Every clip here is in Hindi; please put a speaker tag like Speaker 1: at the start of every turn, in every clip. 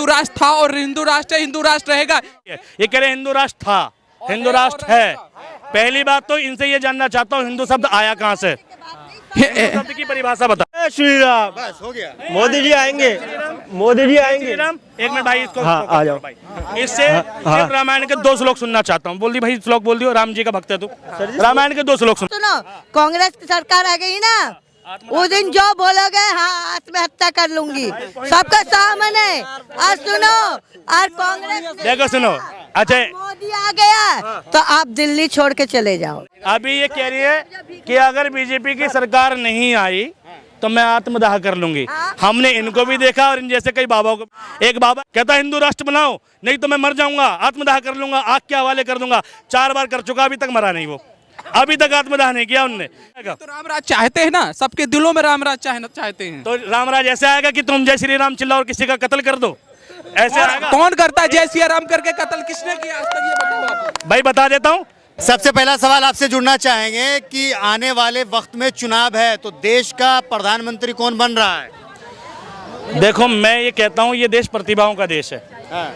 Speaker 1: राष्ट्र था और हिंदू राष्ट्र है, हिंदू राष्ट्र रहेगा।
Speaker 2: ये कह रहे हिंदू राष्ट्र था, हिंदू राष्ट्र है। पहली बात तो इनसे ये जानना चाहता हूँ हिंदू शब्द आया कहाँ से, शब्द की परिभाषा बता।
Speaker 3: श्री राम,
Speaker 4: बस हो गया।
Speaker 3: मोदी जी आएंगे, मोदी जी आएंगे।
Speaker 2: राम, एक मिनट भाई, इसको
Speaker 3: हाँ, आ जाओ।
Speaker 2: इससे सिर्फ रामायण के 2 श्लोक सुनना चाहता हूँ। बोल दी भाई, श्लोक बोल दियो। राम जी का भक्त है तू, रामायण के 2 श्लोक सुन।
Speaker 5: सुनो, कांग्रेस की सरकार आ गई ना, उस दिन जो बोलोगे हाँ आत्महत्या कर लूंगी, सबका सामने। और सुनो, और कांग्रेस
Speaker 2: देखो सुनो, अच्छा
Speaker 5: मोदी आ गया तो आप दिल्ली छोड़ के चले जाओ।
Speaker 2: अभी ये कह रही है कि अगर बीजेपी की सरकार नहीं आई तो मैं आत्मदाह कर लूंगी। हमने इनको भी देखा और इन जैसे कई बाबाओं को। एक बाबा कहता हिंदू राष्ट्र बनाओ, नहीं तो मैं मर जाऊंगा, आत्मदाह कर लूंगा, आग के हवाले कर दूंगा। 4 बार कर चुका, अभी तक मरा नहीं वो, अभी तक आत्मदाह नहीं किया उनने।
Speaker 1: तो रामराज चाहते हैं ना, सबके दिलों में रामराज चाहते हैं।
Speaker 2: तो रामराज ऐसे आएगा कि तुम जय श्री राम चिल्लाओ और किसी का कत्ल कर दो, ऐसे आएगा?
Speaker 1: कौन करता है जय श्री राम करके कत्ल, किसने किया आज तक, ये बताओ आप।
Speaker 2: भाई बता देता हूँ।
Speaker 4: सबसे पहला सवाल आपसे जुड़ना चाहेंगे कि आने वाले वक्त में चुनाव है तो देश का प्रधानमंत्री कौन बन रहा है?
Speaker 2: देखो मैं ये कहता हूँ, ये देश प्रतिभाओं का देश है।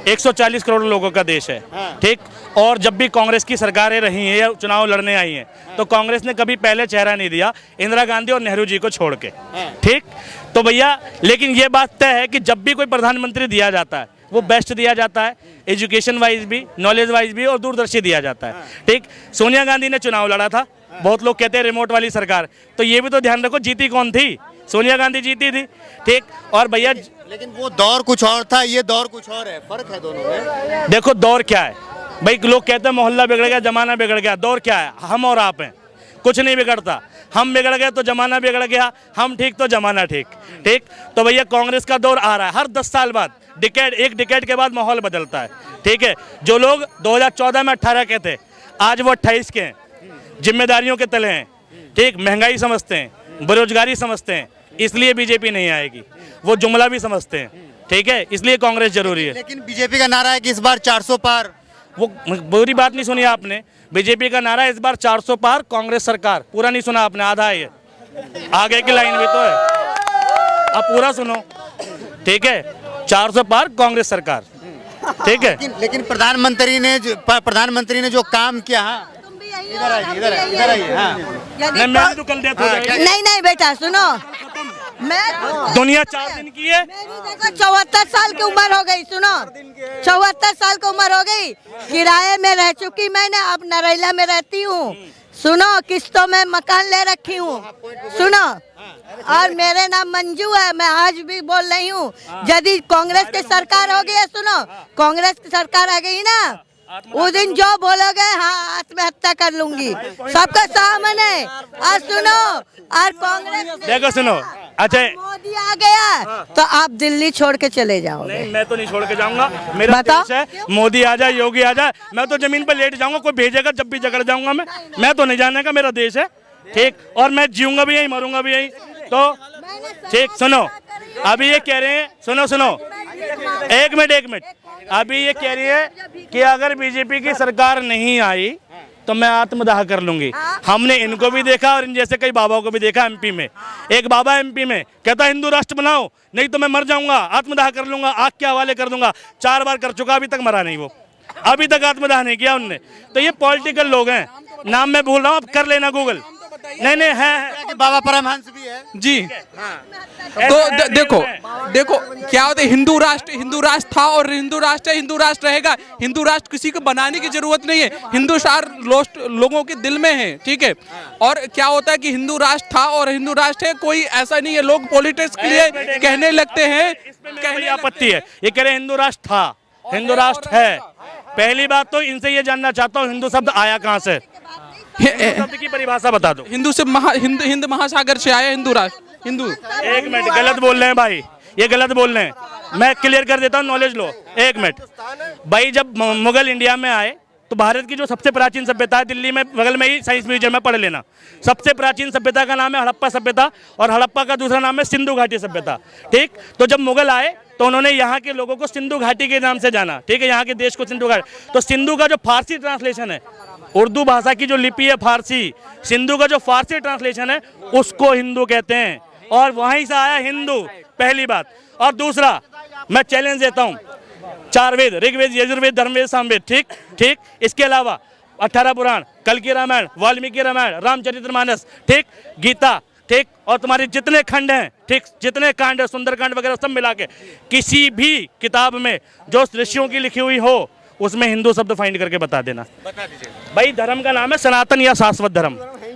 Speaker 2: 140 करोड़ लोगों का देश है, ठीक। और जब भी कांग्रेस की सरकारें रही हैं या चुनाव लड़ने आई हैं तो कांग्रेस ने कभी पहले चेहरा नहीं दिया, इंदिरा गांधी और नेहरू जी को छोड़ के, ठीक। तो भैया लेकिन ये बात तय है कि जब भी कोई प्रधानमंत्री दिया जाता है वो बेस्ट दिया जाता है, एजुकेशन वाइज भी, नॉलेज वाइज भी और दूरदर्शी दिया जाता है, ठीक। सोनिया गांधी ने चुनाव लड़ा था, बहुत लोग कहते हैं रिमोट वाली सरकार, तो ये भी तो ध्यान रखो जीती कौन थी, सोनिया गांधी जीती थी, ठीक। और भैया
Speaker 4: लेकिन वो दौर कुछ और था, ये दौर कुछ और है, फर्क है दोनों में।
Speaker 2: देखो दौर क्या है भाई, लोग कहते हैं मोहल्ला बिगड़ गया, जमाना बिगड़ गया। दौर क्या है, हम और आप हैं, कुछ नहीं बिगड़ता। हम बिगड़ गए तो जमाना बिगड़ गया, हम ठीक तो जमाना ठीक, ठीक। तो भैया कांग्रेस का दौर आ रहा है, हर 10 साल बाद एक डिकेड के बाद माहौल बदलता है, ठीक है। जो लोग 2014 में 18 के थे, आज वो 28 के हैं, जिम्मेदारियों के तले हैं, ठीक। महंगाई समझते हैं, बेरोजगारी समझते हैं, इसलिए बीजेपी नहीं आएगी। वो जुमला भी समझते हैं, ठीक है, इसलिए कांग्रेस जरूरी है।
Speaker 4: लेकिन बीजेपी का नारा है कि इस बार 400 पार।
Speaker 2: वो बुरी बात नहीं सुनी आपने, बीजेपी का नारा इस बार 400 पार, कांग्रेस सरकार। पूरा नहीं सुना आपने, आधा है ये, आगे की लाइन भी तो है, अब पूरा सुनो, ठीक है। 400 पार कांग्रेस सरकार, ठीक है।
Speaker 4: लेकिन प्रधानमंत्री ने जो काम किया, इधर आइए, हाँ।
Speaker 2: मैं तो कल डेथ हो जाएगी।
Speaker 5: नहीं बेटा सुनो, मैं
Speaker 2: दुनिया 4 दिन की है,
Speaker 5: देखो 74 साल की उम्र हो गई। सुनो 74 साल की उम्र हो गई, किराए में रह चुकी मैंने, अब नरेला में रहती हूँ। सुनो किस्तों में मकान ले रखी हूँ, सुनो। और मेरे नाम मंजू है, मैं आज भी बोल रही हूँ, यदि कांग्रेस की सरकार हो गई है, सुनो कांग्रेस की सरकार आ गई ना, उस दिन जो बोलोगे हाँ आत्महत्या कर लूंगी, सबका सामने। और सुनो, और कांग्रेस
Speaker 2: देखो सुनो, अच्छा
Speaker 5: मोदी आ गया तो आप दिल्ली छोड़ के चले जाओ।
Speaker 2: नहीं, मैं तो नहीं छोड़ के जाऊंगा, मेरा देश है। मोदी आ जाए, योगी आ जाए, मैं तो जमीन पर लेट जाऊंगा, कोई भेजेगा जब भी जगड़ जाऊंगा मैं तो नहीं जाने का, मेरा देश है, ठीक। और मैं जीऊंगा भी यहीं, मरूंगा भी यहीं, तो ठीक। सुनो अभी ये कह रहे हैं, सुनो एक मिनट, अभी ये कह रही है कि अगर बीजेपी की सरकार नहीं आई तो मैं आत्मदाह कर लूंगी। हमने इनको भी देखा और इन जैसे कई बाबाओं को भी देखा। एमपी में एक बाबा एमपी में कहता हिंदू राष्ट्र बनाओ, नहीं तो मैं मर जाऊंगा, आत्मदाह कर लूंगा, आग के हवाले कर दूंगा। 4 बार कर चुका, अभी तक मरा नहीं वो, अभी तक आत्मदाह नहीं किया उनने। तो ये पॉलिटिकल लोग हैं, नाम मैं भूल रहा हूँ, आप कर लेना गूगल। नहीं है
Speaker 4: बाबा परमहंस भी है
Speaker 1: जी। तो देखो क्या होता है, हिंदू राष्ट्र था और हिंदू राष्ट्र है, हिंदू राष्ट्र रहेगा। हिंदू राष्ट्र किसी को बनाने की जरूरत नहीं है, हिंदू राष्ट्र लोगों के दिल में है, ठीक है। और क्या होता है कि हिंदू राष्ट्र था और हिंदू राष्ट्र है, कोई ऐसा नहीं है, लोग पॉलिटिक्स के लिए कहने लगते हैं।
Speaker 2: कहने आपत्ति है, ये कह रहे हिंदू राष्ट्र था, हिंदू राष्ट्र है। पहली बात तो इनसे ये जानना चाहता हूँ हिंदू शब्द आया कहाँ से, शब्द की परिभाषा बता दो।
Speaker 1: हिंद महासागर से आया हिंदू राष्ट्र, हिंदू।
Speaker 2: एक मिनट, गलत बोल रहे हैं भाई, ये गलत बोल रहे हैं, मैं क्लियर कर देता हूँ, नॉलेज लो। एक मिनट भाई, जब मुगल इंडिया में आए तो भारत की जो सबसे प्राचीन सभ्यता है, दिल्ली में बगल में ही साइंस म्यूजियम में पढ़ लेना, सबसे प्राचीन सभ्यता का नाम है हड़प्पा सभ्यता, और हड़प्पा का दूसरा नाम है सिंधु घाटी सभ्यता, ठीक। तो जब मुगल आए तो उन्होंने यहाँ के लोगों को सिंधु घाटी के नाम से जाना, ठीक है, यहाँ के देश को सिंधु घाटी। तो सिंधु का जो फारसी ट्रांसलेशन है, उर्दू भाषा की जो लिपि है फारसी, सिंधु का जो फारसी ट्रांसलेशन है उसको हिंदू कहते हैं, और वहीं से आया हिंदू, पहली बात। और दूसरा मैं चैलेंज देता हूँ, 4 वेद, ऋग्वेद, यजुर्वेद, धर्मवेद, सामवेद, ठीक ठीक। इसके अलावा 18 पुराण, कल की रामायण, वाल्मीकि रामायण, रामचरितमानस, ठीक, गीता, ठीक, और तुम्हारे जितने खंड हैं, ठीक, जितने कांड है, सुंदरकांड वगैरह सब मिला के किसी भी किताब में जो ऋषियों की लिखी हुई हो उसमें हिंदू शब्द फाइंड करके बता देना।
Speaker 4: बता दीजिए
Speaker 2: भाई धर्म का नाम है सनातन या शाश्वत धर्म,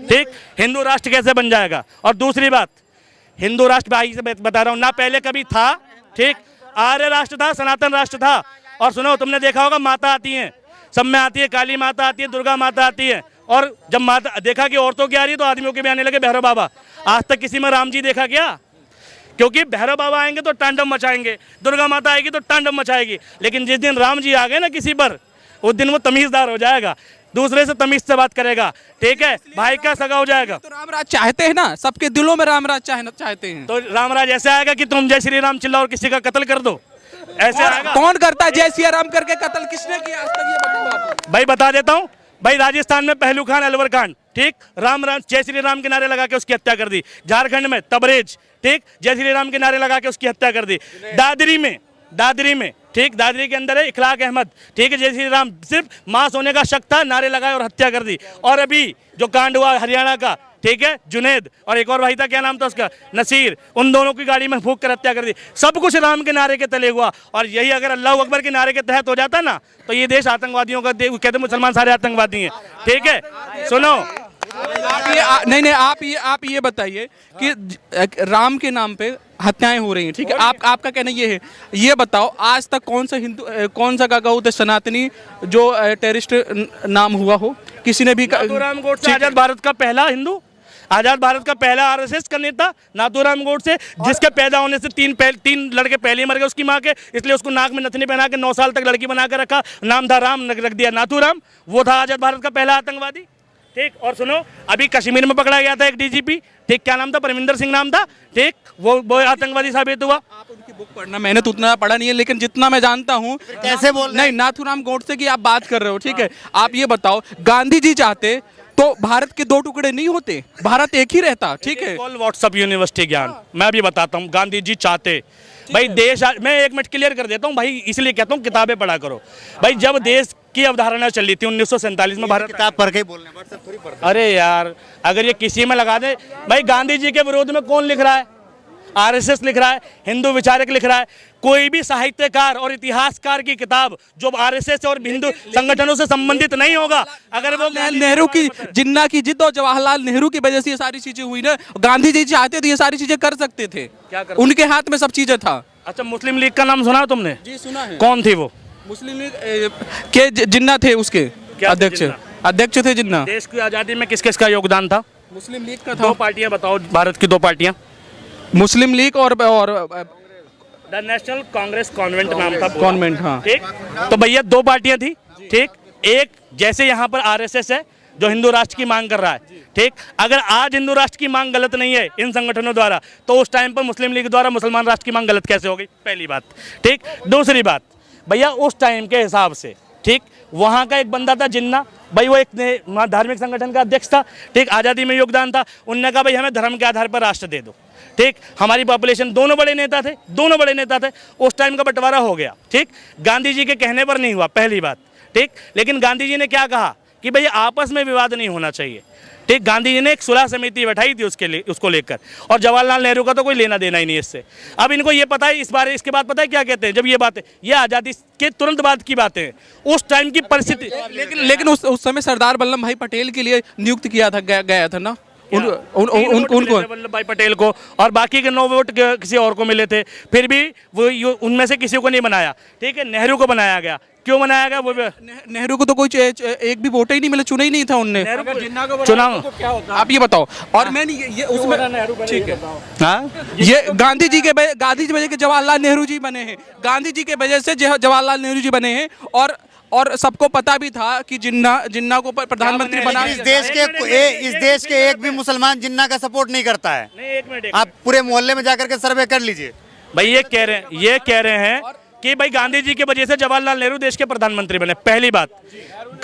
Speaker 2: ठीक। हिंदू राष्ट्र कैसे बन जाएगा? और दूसरी बात, हिंदू राष्ट्र भाई से बता रहा हूँ ना, पहले कभी था, ठीक, आर्य राष्ट्र था, सनातन राष्ट्र था। और सुनो, तुमने देखा होगा माता आती हैं, सब में आती है, काली माता आती है, दुर्गा माता आती है, और जब माता देखा कि औरतों की आ रही है तो आदमियों के भी आने लगे भैरव बाबा। आज तक किसी में राम जी देखा क्या? क्योंकि भैरव बाबा आएंगे तो तांडव मचाएंगे, दुर्गा माता आएगी तो तांडव मचाएगी, लेकिन जिस दिन राम जी आ गए ना किसी पर, उस दिन वो तमीजदार हो जाएगा, दूसरे से तमीज से बात करेगा, ठीक है, भाई का सगा हो जाएगा।
Speaker 1: तो रामराज चाहते हैं ना, सबके दिलों में रामराज चाहते हैं।
Speaker 2: तो रामराज ऐसे आएगा कि तुम जय श्री राम चिल्लाओ और किसी का कत्ल कर दो, ऐसे आएगा?
Speaker 1: कौन करता है जय सिया राम करके कत्ल? किसने किया आज तक, ये बताओ आप।
Speaker 2: भाई बता देता हूँ। भाई राजस्थान में पहलू खान अलवर कांड, ठीक, राम जय श्री राम के नारे लगा के उसकी हत्या कर दी। झारखंड में तबरेज, ठीक, जय श्री राम के नारे लगा के उसकी हत्या कर दी। दादरी में, ठीक, दादरी के अंदर है इखलाक अहमद, ठीक है, जय श्री राम, सिर्फ मां सोने का शक था, नारे लगाए और हत्या कर दी। और अभी जो कांड हुआ हरियाणा का, ठीक है, जुनेद और एक और भाई था, क्या नाम था उसका, नसीर, उन दोनों की गाड़ी में फूंक कर हत्या कर दी। सब कुछ राम के नारे के तले हुआ। और यही अगर अल्लाह अकबर के नारे के तहत हो जाता ना, तो ये देश आतंकवादियों का, कहते मुसलमान सारे आतंकवादी हैं, ठीक है। सुनो,
Speaker 1: आप ये बताइए कि राम के नाम पे हत्याएं हो रही हैं, ठीक है, आपका कहना ये है, ये बताओ आज तक कौन सा गऊ थे सनातनी जो टेररिस्ट नाम हुआ हो? किसी ने भी?
Speaker 2: नाथूराम गोडसे आजाद भारत का पहला हिंदू, आजाद भारत का पहला आरएसएस का नेता नाथूराम गोडसे, जिसके पैदा होने से तीन लड़के पहले मर गए उसकी माँ के, इसलिए उसको नाक में नथनी पहना के 9 साल तक लड़की बना के रखा, नाम था राम, रख दिया नाथूराम। वो था आजाद भारत का पहला आतंकवादी, ठीक। और सुनो, अभी कश्मीर में पकड़ा गया था एक डीजीपी, ठीक, क्या नाम था, परमिंदर सिंह नाम था, ठीक, वो आतंकवादी साबित हुआ।
Speaker 1: आप उनकी बुक पढ़ना, मैंने तो उतना पढ़ा नहीं है, लेकिन जितना मैं जानता हूँ।
Speaker 4: कैसे बोल रहे हैं?
Speaker 1: नहीं, नाथूराम गोडसे की आप बात कर रहे हो, ठीक है, आप ये बताओ, गांधी जी चाहते तो भारत के 2 टुकड़े नहीं होते, भारत एक ही रहता, ठीक है।
Speaker 2: व्हाट्सएप यूनिवर्सिटी ज्ञान, मैं भी बताता हूँ, गांधी जी चाहते भाई देश, मैं 1 मिनट क्लियर कर देता हूँ भाई, इसलिए कहता हूँ किताबें पढ़ा करो भाई। जब देश की अवधारणा चल रही थी 1947 में, भारत
Speaker 4: किताब पढ़ के बोलने, व्हाट्सएप थोड़ी पढ़ते।
Speaker 2: अरे यार, अगर ये किसी में लगा दे भाई, गांधी जी के विरोध में कौन लिख रहा है? आरएसएस लिख रहा है, हिंदू विचारक लिख रहा है। कोई भी साहित्यकार और इतिहासकार की किताब जो आरएसएस और हिंदू संगठनों से संबंधित नहीं होगा, अगर वो
Speaker 1: नेहरू की, जिन्ना की जिद और जवाहरलाल नेहरू की वजह से ये सारी चीजें हुई ना, गांधी जी चाहते तो ये सारी चीजें कर सकते थे, उनके हाथ में सब चीजें था।
Speaker 2: अच्छा, मुस्लिम लीग का नाम सुना तुमने?
Speaker 1: जी सुना है।
Speaker 2: कौन थी वो?
Speaker 1: मुस्लिम लीग के जिन्ना थे, उसके अध्यक्ष थे जिन्ना।
Speaker 2: देश की आजादी में किस किस का योगदान था?
Speaker 1: मुस्लिम लीग का था।
Speaker 2: 2 पार्टियां बताओ, भारत की 2 पार्टियां।
Speaker 1: मुस्लिम लीग और
Speaker 2: द नेशनल कांग्रेस कॉन्वेंट नाम था,
Speaker 1: कॉन्वेंट, हाँ,
Speaker 2: ठीक। तो भैया 2 पार्टियां थी, ठीक। एक जैसे यहाँ पर आरएसएस है जो हिंदू राष्ट्र की मांग कर रहा है, ठीक। अगर आज हिंदू राष्ट्र की मांग गलत नहीं है इन संगठनों द्वारा, तो उस टाइम पर मुस्लिम लीग द्वारा मुसलमान राष्ट्र की मांग गलत कैसे हो गई? पहली बात, ठीक। दूसरी बात, भैया उस टाइम के हिसाब से, ठीक, वहाँ का एक बंदा था जिन्ना भाई, वो एक धार्मिक संगठन का अध्यक्ष था, ठीक, आज़ादी में योगदान था। उनने कहा भाई हमें धर्म के आधार पर राष्ट्र दे दो, ठीक। हमारी पॉपुलेशन, दोनों बड़े नेता थे, उस टाइम का बंटवारा हो गया, ठीक। गांधी जी के कहने पर नहीं हुआ, पहली बात, ठीक। लेकिन गांधी जी ने क्या कहा कि भाई आपस में विवाद नहीं होना चाहिए, ठीक। गांधी जी ने एक सुलह समिति बैठाई थी उसको लेकर, और जवाहरलाल नेहरू का तो कोई लेना देना ही नहीं इससे। अब इनको ये पता है, इसके बाद पता है क्या कहते हैं, जब ये बातें, ये आज़ादी के तुरंत बाद की बातें हैं, उस टाइम की परिस्थिति।
Speaker 1: लेकिन उस समय सरदार वल्लभ भाई पटेल के लिए नियुक्त किया था, गया था ना उनको,
Speaker 2: वल्लभ भाई पटेल को, और बाकी के 9 वोट किसी और को मिले थे, फिर भी वो उनमें से किसी को नहीं बनाया, ठीक है। नेहरू को बनाया गया। क्यों बनाया गया? वो
Speaker 1: नेहरू को तो कोई एक भी वोट ही नहीं मिला, चुना ही नहीं था उनने।
Speaker 2: चुनाव
Speaker 1: आप ये बताओ। और मैंने ये उसमें, ठीक है, हाँ, ये गांधी जी वजह के जवाहरलाल नेहरू जी बने हैं, गांधी जी के वजह से जवाहरलाल नेहरू जी बने हैं। और सबको पता भी था कि जिन्ना को प्रधानमंत्री बना।
Speaker 4: इस देश के एक भी मुसलमान जिन्ना का सपोर्ट नहीं करता है। आप पूरे मोहल्ले में जाकर के सर्वे कर लीजिए।
Speaker 2: भाई ये कह रहे हैं कि कि भाई गांधी जी की वजह से जवाहरलाल नेहरू देश के प्रधानमंत्री बने। पहली बात,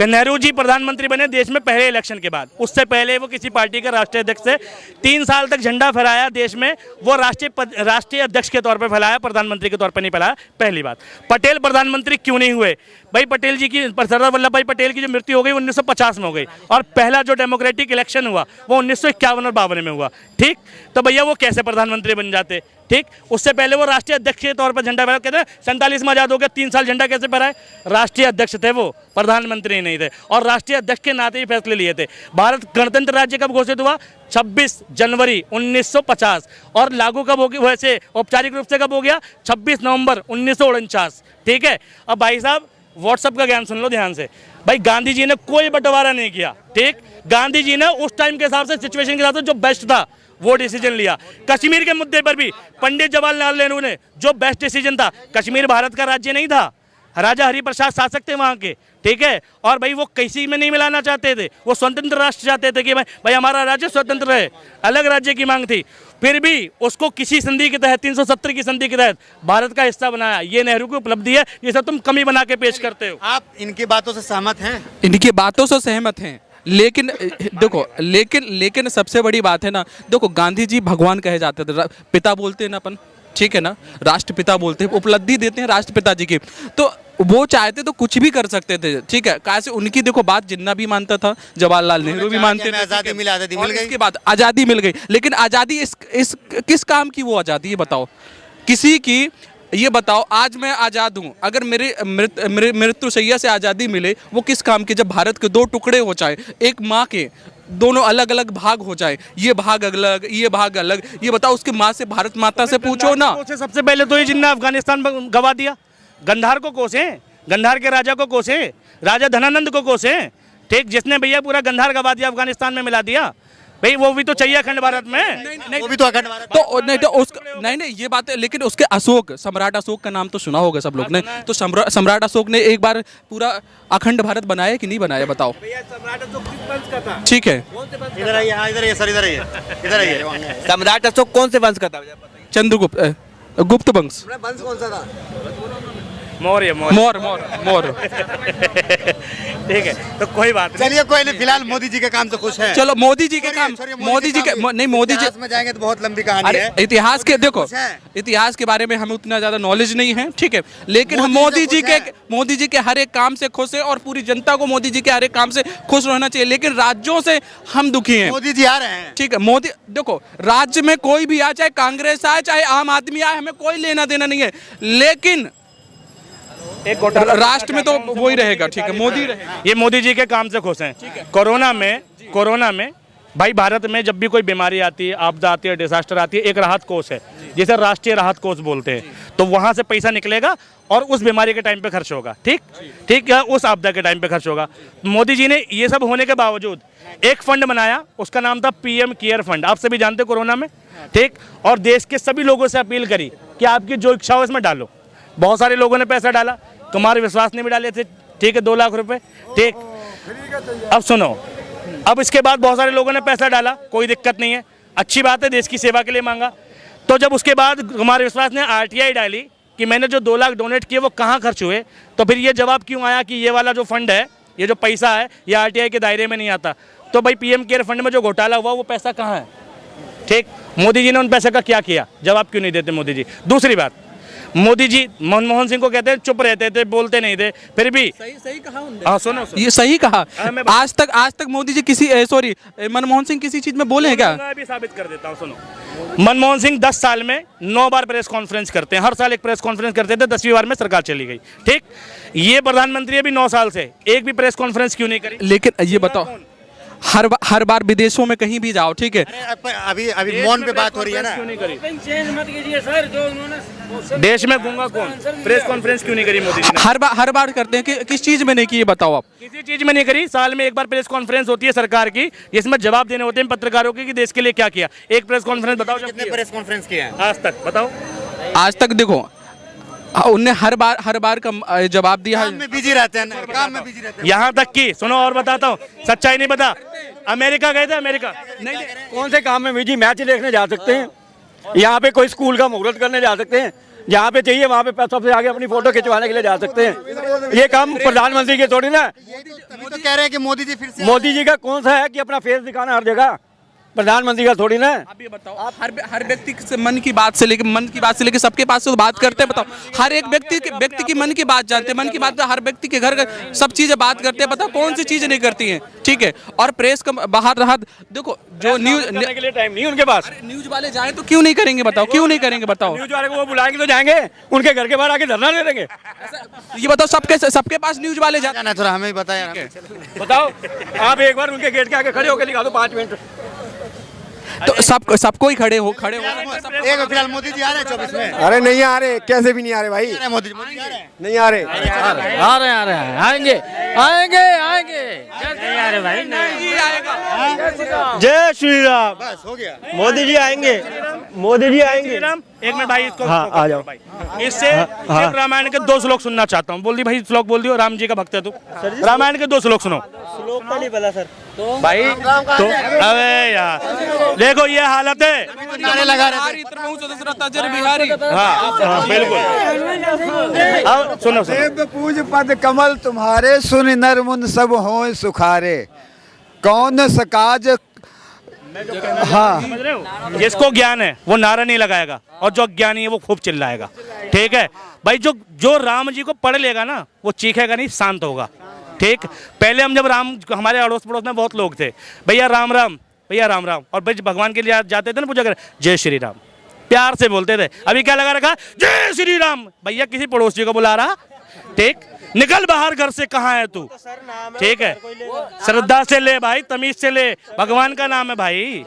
Speaker 2: नेहरू जी प्रधानमंत्री बने देश में पहले इलेक्शन के बाद। उससे पहले वो किसी पार्टी के राष्ट्रीय अध्यक्ष थे। 3 साल तक झंडा फहराया देश में, वो राष्ट्रीय अध्यक्ष के तौर पर फैलाया, प्रधानमंत्री के तौर पर नहीं फैलाया। पहली बात। पटेल प्रधानमंत्री क्यों नहीं हुए? भाई पटेल जी की, सरदार वल्लभ भाई पटेल की जो मृत्यु हो गई 1950 में हो गई, और पहला जो डेमोक्रेटिक इलेक्शन हुआ वो 1951 और 52 में हुआ। ठीक, तो भैया वो कैसे प्रधानमंत्री बन जाते? ठीक, उससे पहले वो राष्ट्रीय अध्यक्ष के तौर पर झंडा फहराया। कहते हैं 47 में आजाद हो गया, 3 साल झंडा कैसे फहराए? राष्ट्रीय अध्यक्ष थे वो, प्रधानमंत्री नहीं थे, और राष्ट्रीय अध्यक्ष के नाते ही फैसले लिए थे। भारत गणतंत्र राज्य कब घोषित हुआ? 26 जनवरी 1950, और लागू कब होगी? वैसे औपचारिक रूप से कब हो गया? 26 नवंबर 1949। ठीक है, अब भाई साहब व्हाट्सएप का ज्ञान सुन लो ध्यान से। भाई गांधी जी ने कोई बंटवारा नहीं किया। ठीक, गांधी जी ने उस टाइम के हिसाब से, सिचुएशन के हिसाब से जो बेस्ट था वो डिसीजन लिया। कश्मीर के मुद्दे पर भी पंडित जवाहरलाल नेहरू ने जो बेस्ट डिसीजन था, कश्मीर भारत का राज्य नहीं था, राजा हरिप्रसाद शासक थे वहाँ के। ठीक है, और भाई वो किसी में नहीं मिलाना चाहते थे, वो स्वतंत्र राष्ट्र चाहते थे कि भाई हमारा राज्य स्वतंत्र रहे, अलग राज्य की मांग थी। फिर भी उसको किसी संधि के तहत, 370 की संधि के तहत भारत का हिस्सा बनाया। ये नेहरू की उपलब्धि है, ये सब तुम कमी बना के पेश करते हो।
Speaker 4: आप इनकी बातों से सहमत हैं?
Speaker 1: इनकी बातों से सहमत हैं, लेकिन देखो, लेकिन सबसे बड़ी बात है ना, देखो गांधी जी भगवान कहे जाते थे, पिता बोलते हैं ना अपन, ठीक है ना, राष्ट्रपिता बोलते हैं, उपलब्धि देते हैं राष्ट्रपिता जी की। तो वो चाहते तो कुछ भी कर सकते थे। ठीक है, कैसे उनकी देखो बात जिन्ना भी मानता था, जवाहरलाल नेहरू भी मानते थे,
Speaker 4: आजादी मिल गई,
Speaker 1: इसके बाद आज़ादी मिल गई। लेकिन आज़ादी इस किस काम की वो आज़ादी, ये बताओ किसी की? ये बताओ, आज मैं आज़ाद हूँ, अगर मेरे मृत्यु शैया से आज़ादी मिले, वो किस काम की? जब भारत के 2 टुकड़े हो जाए, एक माँ के दोनों अलग अलग भाग हो जाए, ये भाग अलग, ये भाग अलग, ये बताओ उसकी माँ से, भारत माता से पूछो ना।
Speaker 2: सबसे पहले तो ये जिन्ना अफगानिस्तान गवा दिया, गंधार को कोसे, गंधार के राजा को कोसे, राजा धनानंद को कोसे। ठीक, जिसने भैया पूरा गंधार गवा दिया, अफगानिस्तान में मिला दिया। भाई वो भी तो चाहिए अखंड भारत में,
Speaker 4: नहीं, वो भी तो अखंड भारत
Speaker 1: तो नहीं, तो उसका नहीं ये बात है। लेकिन उसके अशोक, सम्राट अशोक का नाम तो सुना होगा सब लोग ने, तो सम्राट अशोक ने एक बार पूरा अखंड भारत बनाया कि नहीं बनाया, बताओ?
Speaker 2: सम्राट अशोक किस वंश का था?
Speaker 1: ठीक है,
Speaker 4: इधर आइए, हाँ इधर आइए सर, इधर आइए, इधर आइए।
Speaker 3: सम्राट अशोक कौन से वंश का था?
Speaker 1: चंद्रगुप्त, गुप्त वंश,
Speaker 3: वंश कौन सा था?
Speaker 2: मौर्य। ठीक है, तो कोई बात नहीं।
Speaker 4: चलिए कोई नहीं, फिलहाल मोदी जी के काम से खुश हैं।
Speaker 1: चलो मोदी जी के काम, मोदी जी के नहीं, मोदी जी
Speaker 4: में जाएंगे तो बहुत लंबी कहानी है।
Speaker 1: इतिहास के, देखो इतिहास के बारे में हमें उतना ज्यादा नॉलेज नहीं है, ठीक है, लेकिन हम मोदी जी के हर एक काम से खुश हैं, और पूरी जनता को मोदी जी के हर एक काम से खुश रहना चाहिए। लेकिन राज्यों से हम दुखी हैं।
Speaker 4: मोदी जी आ रहे हैं,
Speaker 1: ठीक है, मोदी देखो, राज्य में कोई भी आए, चाहे कांग्रेस आए, चाहे आम आदमी आए, हमें कोई लेना देना नहीं है, लेकिन
Speaker 2: एक घोटाला
Speaker 1: राष्ट्र में तो वो ही रहेगा। ठीक है, मोदी रहेगा।
Speaker 2: ये मोदी जी के काम से खुश हैं। कोरोना में भाई भारत में जब भी कोई बीमारी आती है, आपदा आती है, डिजास्टर आती है, एक राहत कोष है जिसे राष्ट्रीय राहत कोष बोलते हैं। तो वहां से पैसा निकलेगा और उस बीमारी के टाइम पे खर्च होगा। ठीक है, उस आपदा के टाइम पे खर्च होगा। मोदी जी ने ये सब होने के बावजूद एक फंड बनाया, उसका नाम था PM केयर फंड। आप सभी जानते कोरोना में, ठीक, और देश के सभी लोगों से अपील करी कि आपकी जो इच्छा हो इसमें डालो। बहुत सारे लोगों ने पैसा डाला, कुमार विश्वास ने भी डाले थे, ठीक है, 2 लाख रुपए। ठीक, अब सुनो, अब इसके बाद बहुत सारे लोगों ने पैसा डाला, कोई दिक्कत नहीं है, अच्छी बात है, देश की सेवा के लिए मांगा। तो जब उसके बाद कुमार विश्वास ने RTI डाली कि मैंने जो 2 लाख डोनेट किए वो कहाँ खर्च हुए, तो फिर ये जवाब क्यों आया कि ये वाला जो फंड है, ये जो पैसा है, ये RTI के दायरे में नहीं आता। तो भाई PM केयर फंड में जो घोटाला हुआ वो पैसा कहाँ है? ठीक, मोदी जी ने उन पैसे का क्या किया? जवाब क्यों नहीं देते मोदी जी? दूसरी बात, मोदी जी मनमोहन सिंह को कहते हैं चुप रहते थे, बोलते नहीं थे, फिर भी सही कहा उन्होंने। हाँ सुनो,
Speaker 1: ये सही कहा। आज तक मोदी जी किसी मनमोहन सिंह किसी चीज में बोले हैं क्या?
Speaker 2: मैं भी साबित कर देता हूँ, सुनो। मनमोहन सिंह 10 साल में 9 बार प्रेस कॉन्फ्रेंस करते हैं, हर साल एक प्रेस कॉन्फ्रेंस करते थे, 10वीं बार में सरकार चली गई। ठीक, ये प्रधानमंत्री अभी 9 साल से एक भी प्रेस कॉन्फ्रेंस क्यों नहीं करी?
Speaker 1: लेकिन ये बताओ, हर बार विदेशों में कहीं भी जाओ, ठीक है,
Speaker 4: अभी मौन पे बात हो रही है ना,
Speaker 2: क्यों नहीं करी? देश में गूंगा कौन? प्रेस कॉन्फ्रेंस क्यों नहीं करी मोदी जी ने?
Speaker 1: हर बार करते हैं कि किस चीज में नहीं की, ये बताओ आप।
Speaker 2: किसी चीज में नहीं करी। साल में एक बार प्रेस कॉन्फ्रेंस होती है सरकार की, जिसमें जवाब देने होते हैं पत्रकारों के कि देश के लिए क्या किया। एक प्रेस कॉन्फ्रेंस बताओ,
Speaker 4: कितने प्रेस कॉन्फ्रेंस किए हैं
Speaker 2: आज तक? बताओ
Speaker 1: आज तक। देखो उनने हर बार का जवाब दिया।
Speaker 4: काम में बिजी रहते हैं ना, काम में बिजी रहते हैं।
Speaker 2: यहाँ तक कि सुनो और बताता हूँ, सच्चाई नहीं पता, अमेरिका गए थे, अमेरिका नहीं,
Speaker 3: कौन से काम में बिजी? मैच देखने जा सकते हैं, यहाँ पे कोई स्कूल का मुहूर्त करने जा सकते हैं,
Speaker 6: जहाँ पे चाहिए वहाँ पे सबसे आगे अपनी फोटो खिंचवाने के लिए जा सकते हैं। ये काम प्रधानमंत्री के थोड़ी ना,
Speaker 4: तभी तो कह रहे हैं कि मोदी जी फिर से
Speaker 6: मोदी जी का कौन सा है कि अपना फेस दिखाना हर जगह, प्रधानमंत्री का थोड़ी ना।
Speaker 1: आप ये बताओ, आप हर व्यक्ति से मन की बात से लेके सबके पास तो बात करते हैं। बताओ, हर एक व्यक्ति की मन की बात जानते हैं, मन की बात हर व्यक्ति के घर सब चीजें बात करते हैं। बताओ कौन सी चीजें नहीं करती हैं, ठीक है। और प्रेस का बाहर रहा, देखो जो न्यूज
Speaker 6: करने के लिए टाइम नहीं उनके पास।
Speaker 1: न्यूज वाले जाए तो क्यों नहीं करेंगे, बताओ क्यों नहीं करेंगे, बताओ।
Speaker 6: न्यूज वाले को वो बुलाएंगे तो जाएंगे, उनके घर के बाहर आके धरना दे देंगे।
Speaker 1: ये बताओ, सबके पास न्यूज वाले जाते
Speaker 4: जाना है, थोड़ा हमें भी बताया।
Speaker 6: बताओ, आप एक बार उनके गेट के आगे खड़े होकर दिखा दो 5 मिनट।
Speaker 1: तो सबको ही खड़े हो
Speaker 4: एक फिलहाल मोदी जी आ रहे हैं 24 में।
Speaker 7: अरे नहीं आ रहे, कैसे भी नहीं आ रहे भाई,
Speaker 4: मोदी जी आ रहे हैं।
Speaker 7: नहीं आ रहे।
Speaker 8: आएंगे नहीं आ रहे भाई,
Speaker 6: जय श्री राम।
Speaker 4: बस हो गया।
Speaker 6: मोदी जी आएंगे, मोदी जी आएंगे।
Speaker 2: एक मिनट भाई, इसको
Speaker 6: हाँ, आ जाओ।
Speaker 2: इससे एक रामायण के 2 श्लोक सुनना चाहता हूँ। बोल दी भाई, श्लोक बोल दियो, राम जी का भक्त है तू, रामायण के 2 श्लोक सुनो।
Speaker 6: श्लोक तो नहीं बोला सर
Speaker 2: भाई तो अबे यार देखो ये हालत है,
Speaker 4: नारे लगा रहे थे।
Speaker 1: बिहारी।
Speaker 2: हाँ बिल्कुल। अब सुनो सुनो,
Speaker 7: पूज पद कमल तुम्हारे, सुन नर मुन सब हों सुखारे, कौन सकाज। हाँ,
Speaker 2: समझ रहे हो, जिसको ज्ञान है वो नारा नहीं लगाएगा, और जो ज्ञानी है वो खूब चिल्लाएगा, ठीक है भाई। जो राम जी को पढ़ लेगा ना, वो चीखेगा नहीं, शांत होगा, ठीक। पहले हम जब हमारे अड़ोस पड़ोस में बहुत लोग थे, भैया राम राम, भैया राम राम, और भाई भगवान के लिए जाते थे ना पूजा कर, जय श्री राम, प्यार से बोलते थे। अभी क्या लगा रखा, जय श्री राम, भैया किसी पड़ोसी को बुला रहा, ठीक। निकल बाहर घर से, कहाँ है तू, ठीक है। श्रद्धा से ले भाई, तमीज से ले, भगवान का नाम है भाई।